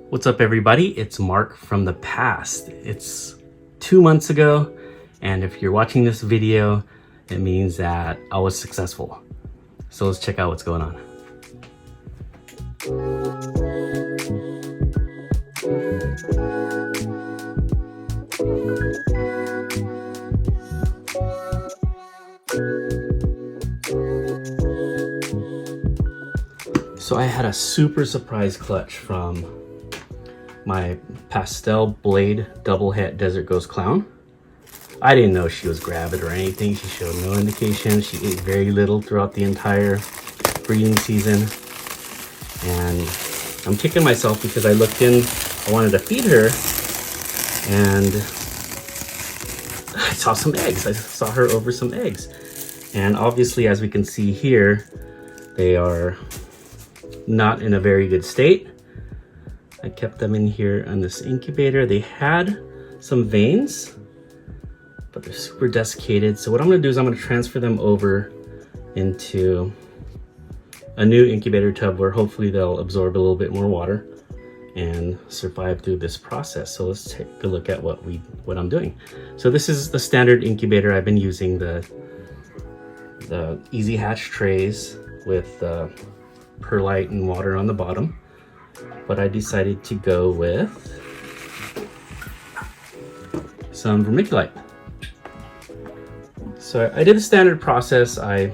What's up, everybody? It's Mark from the past. It's 2 months ago, and if you're watching this video, it means that I was successful. So let's check out what's going on. So I had a super surprise clutch from my pastel blade double het desert ghost clown. I didn't know she was gravid or anything. She showed no indication. She ate very little throughout the entire breeding season. And I'm kicking myself because I looked in, I wanted to feed her, and I saw some eggs. I saw her over some eggs. And obviously, as we can see here, they are not in a very good state. I kept them in here on this incubator. They had some veins, but they're super desiccated. So what I'm gonna do is I'm gonna transfer them over into a new incubator tub where hopefully they'll absorb a little bit more water and survive through this process. So let's take a look at what I'm doing. So this is the standard incubator. I've been using the Easy Hatch trays with perlite and water on the bottom. But I decided to go with some vermiculite. So I did the standard process. I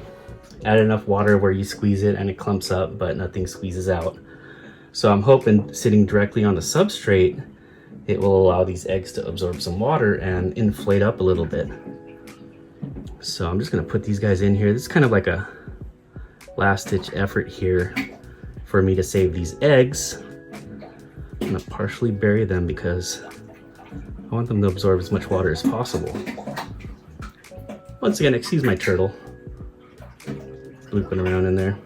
added enough water where you squeeze it and it clumps up, but nothing squeezes out. So I'm hoping sitting directly on the substrate, it will allow these eggs to absorb some water and inflate up a little bit. So I'm just gonna put these guys in here. This is kind of like a last ditch effort here for me to save these eggs. I'm gonna partially bury them because I want them to absorb as much water as possible. Once again, excuse my turtle looping around in there.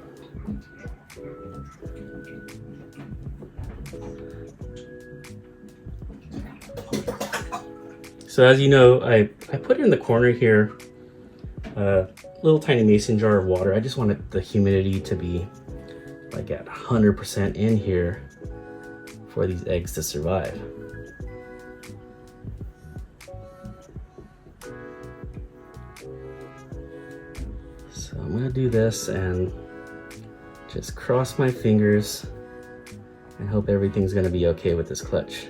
So as you know, I put in the corner here a little tiny mason jar of water. I just wanted the humidity to be like at 100% in here for these eggs to survive. So I'm gonna do this and just cross my fingers and hope everything's gonna be okay with this clutch.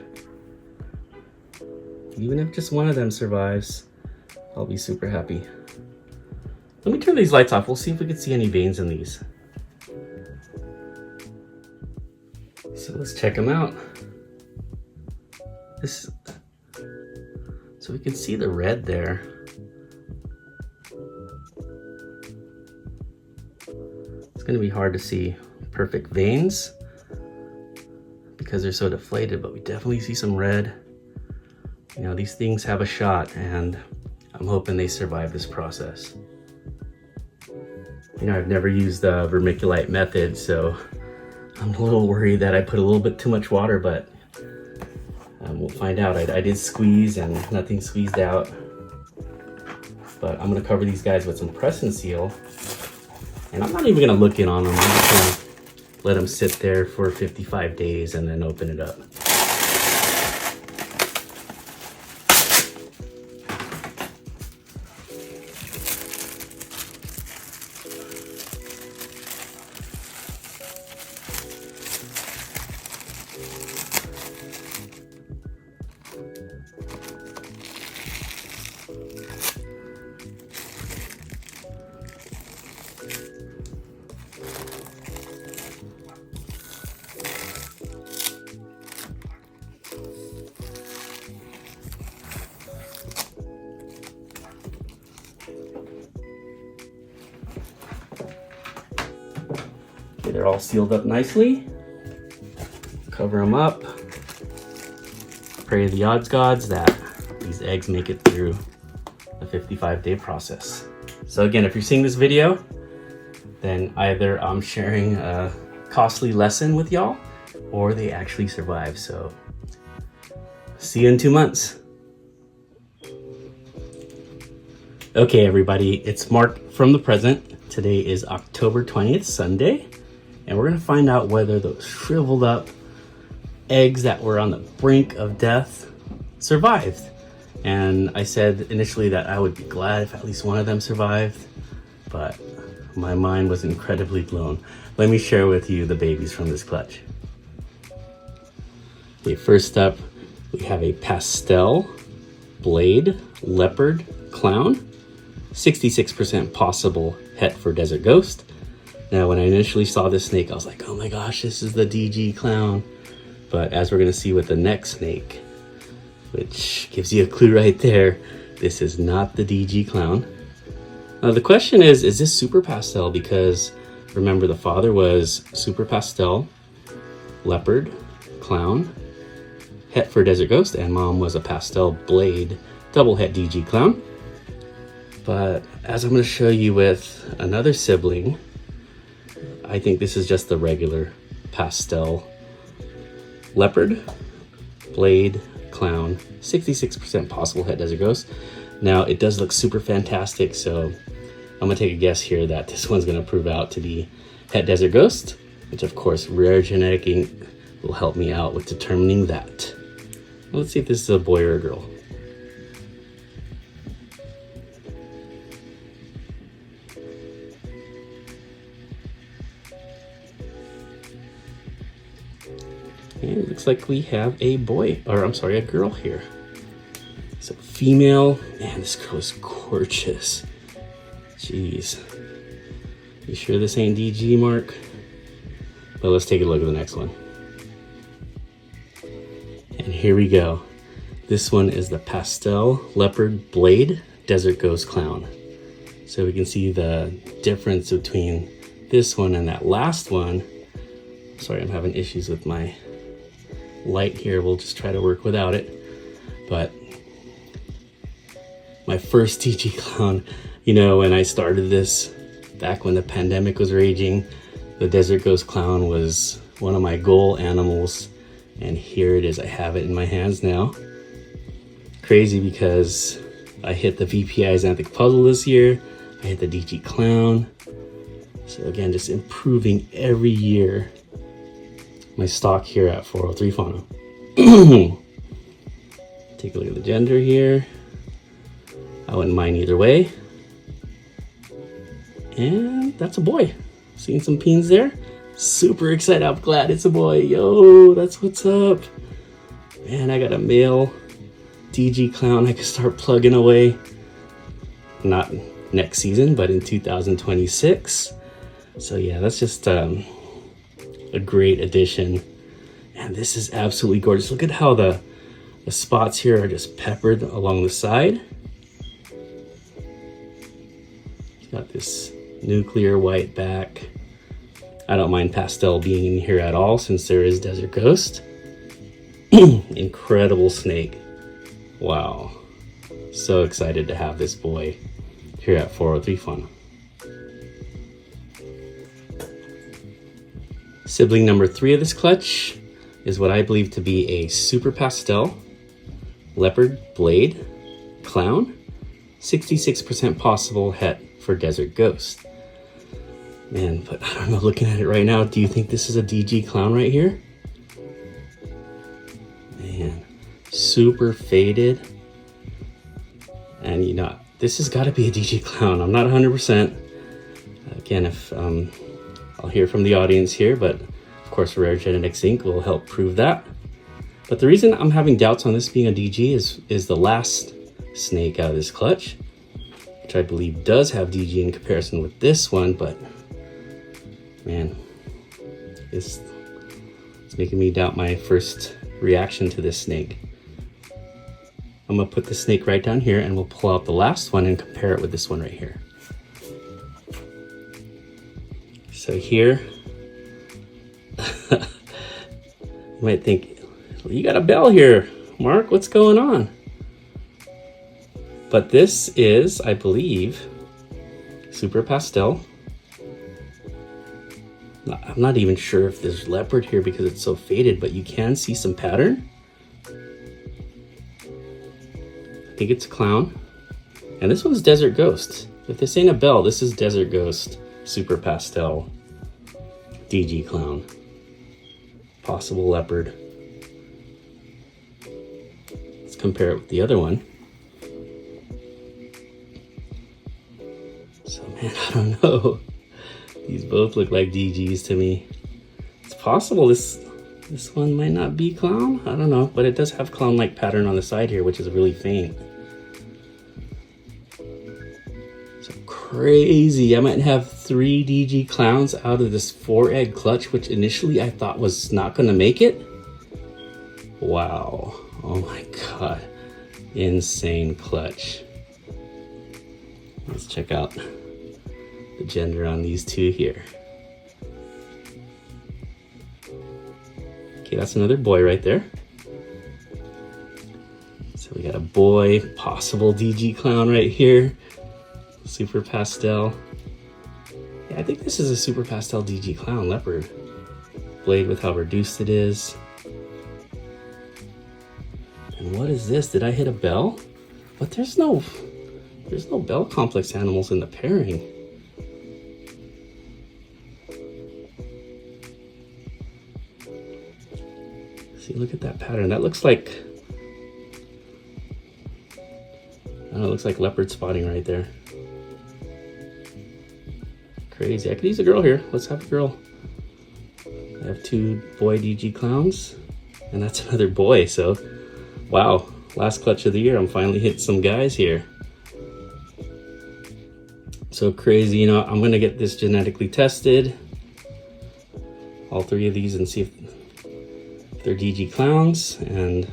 Even if just one of them survives, I'll be super happy. Let me turn these lights off. We'll see if we can see any veins in these. So let's check them out. So we can see the red there. It's gonna be hard to see perfect veins because they're so deflated, but we definitely see some red. You know, these things have a shot, and I'm hoping they survive this process. You know, I've never used the vermiculite method, so I'm a little worried that I put a little bit too much water, but we'll find out. I did squeeze and nothing squeezed out, but I'm gonna cover these guys with some press and seal, and I'm not even gonna look in on them. I'm just gonna let them sit there for 55 days and then open it up. Okay, they're all sealed up nicely. Cover them up. Pray to the odds gods that these eggs make it through the 55-day process. So again, if you're seeing this video, then either I'm sharing a costly lesson with y'all or they actually survive. So see you in 2 months. Okay, everybody, it's Mark from the present. Today is October 20th, Sunday, and we're gonna find out whether those shriveled up eggs that were on the brink of death survived. And I said initially that I would be glad if at least one of them survived, but my mind was incredibly blown. Let me share with you the babies from this clutch. Okay, first up, we have a pastel blade leopard clown, 66% possible het for Desert Ghost. Now, when I initially saw this snake, I was like, oh my gosh, this is the DG clown. But as we're gonna see with the next snake, which gives you a clue right there, this is not the DG clown. Now the question is this super pastel? Because remember, the father was super pastel, leopard, clown, het for Desert Ghost, and mom was a pastel blade, double het DG clown. But as I'm gonna show you with another sibling, I think this is just the regular pastel leopard, blade, clown, 66% possible het Desert Ghost. Now it does look super fantastic, so I'm gonna take a guess here that this one's gonna prove out to be het Desert Ghost, which of course rare genetic ink will help me out with determining that. Let's see if this is a boy or a girl. And it looks like we have a boy, or I'm sorry, a girl here. So female, man, this girl is gorgeous. Jeez. You sure this ain't DG, Mark? But let's take a look at the next one. And here we go. This one is the pastel leopard blade Desert Ghost clown. So we can see the difference between this one and that last one. Sorry, I'm having issues with my light here. We'll just try to work without it. But my first DG clown, you know, when I started this back when the pandemic was raging, the Desert Ghost clown was one of my goal animals, and here it is. I have it in my hands now. Crazy because I hit the VPI Xanthic puzzle this year. I hit the DG clown. So again, just improving every year. My stock here at 403 Fauna. Take a look at the gender here. I wouldn't mind either way. And that's a boy. Seeing some peens there. Super excited. I'm glad it's a boy. Yo, that's what's up. Man, I got a male DG clown I can start plugging away. Not next season, but in 2026. So yeah, that's just a great addition. And this is absolutely gorgeous. Look at how the spots here are just peppered along the side. Got this nuclear white back. I don't mind pastel being in here at all since there is Desert Ghost. Incredible snake. Wow. So excited to have this boy here at 403 Fauna. Sibling number 3 of this clutch is what I believe to be a super pastel leopard blade clown, 66% possible het for Desert Ghost. Man, but I don't know, looking at it right now, do you think this is a DG clown right here? Man, super faded. And you know, this has got to be a DG clown. I'm not 100%. Again, if I'll hear from the audience here, but of course Rare Genetics Inc. will help prove that. But the reason I'm having doubts on this being a DG is the last snake out of this clutch, which I believe does have DG in comparison with this one, but man, it's making me doubt my first reaction to this snake. I'm gonna put the snake right down here and we'll pull out the last one and compare it with this one right here. So here, you might think, you got a bell here, Mark, what's going on? But this is, I believe, super pastel. I'm not even sure if there's leopard here because it's so faded, but you can see some pattern. I think it's clown. And this one's Desert Ghost. If this ain't a bell, this is Desert Ghost, super pastel, DG clown, possible leopard. compare it with the other one. So man, I don't know. These both look like DGs to me. It's possible this one might not be clown. I don't know, but it does have clown-like pattern on the side here, which is really faint. So crazy. I might have 3 DG clowns out of this 4-egg clutch, which initially I thought was not going to make it. Wow. Oh my god. Insane clutch. Let's check out the gender on these two here. Okay, that's another boy right there. So we got a boy, possible DG clown right here. Super pastel. Yeah, I think this is a super pastel DG clown leopard. Blade with how reduced it is. And what is this? Did I hit a bell? But there's no bell complex animals in the pairing. See, look at that pattern. That looks like, I don't know, it looks like leopard spotting right there. Crazy. I could use a girl here. Let's have a girl. I have 2 boy DG clowns, and that's another boy. So, wow, last clutch of the year. I'm finally hitting some guys here. So crazy, you know, I'm gonna get this genetically tested, all 3 of these, and see if they're DG clowns, and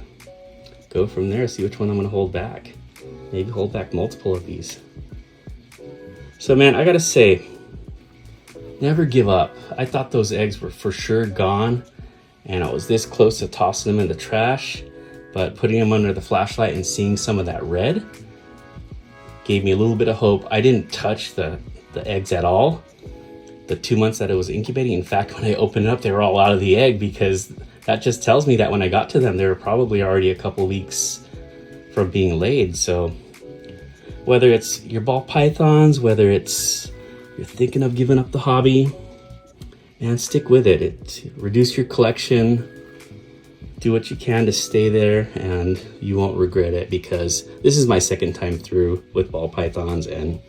go from there, see which one I'm gonna hold back. Maybe hold back multiple of these. So man, I gotta say, never give up. I thought those eggs were for sure gone, and I was this close to tossing them in the trash, but putting them under the flashlight and seeing some of that red gave me a little bit of hope. I didn't touch the eggs at all the 2 months that it was incubating. In fact, when I opened it up, they were all out of the egg, because that just tells me that when I got to them, they were probably already a couple weeks from being laid. So whether it's your ball pythons, whether it's you're thinking of giving up the hobby, and stick with it. Reduce your collection, do what you can to stay there, and you won't regret it, because this is my 2nd time through with ball pythons, and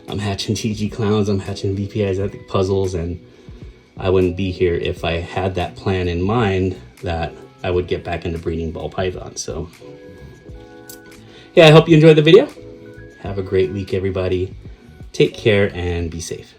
I'm hatching DG clowns, I'm hatching BPIs, I think puzzles, and I wouldn't be here if I had that plan in mind that I would get back into breeding ball pythons. So yeah, I hope you enjoyed the video. Have a great week, everybody. Take care and be safe.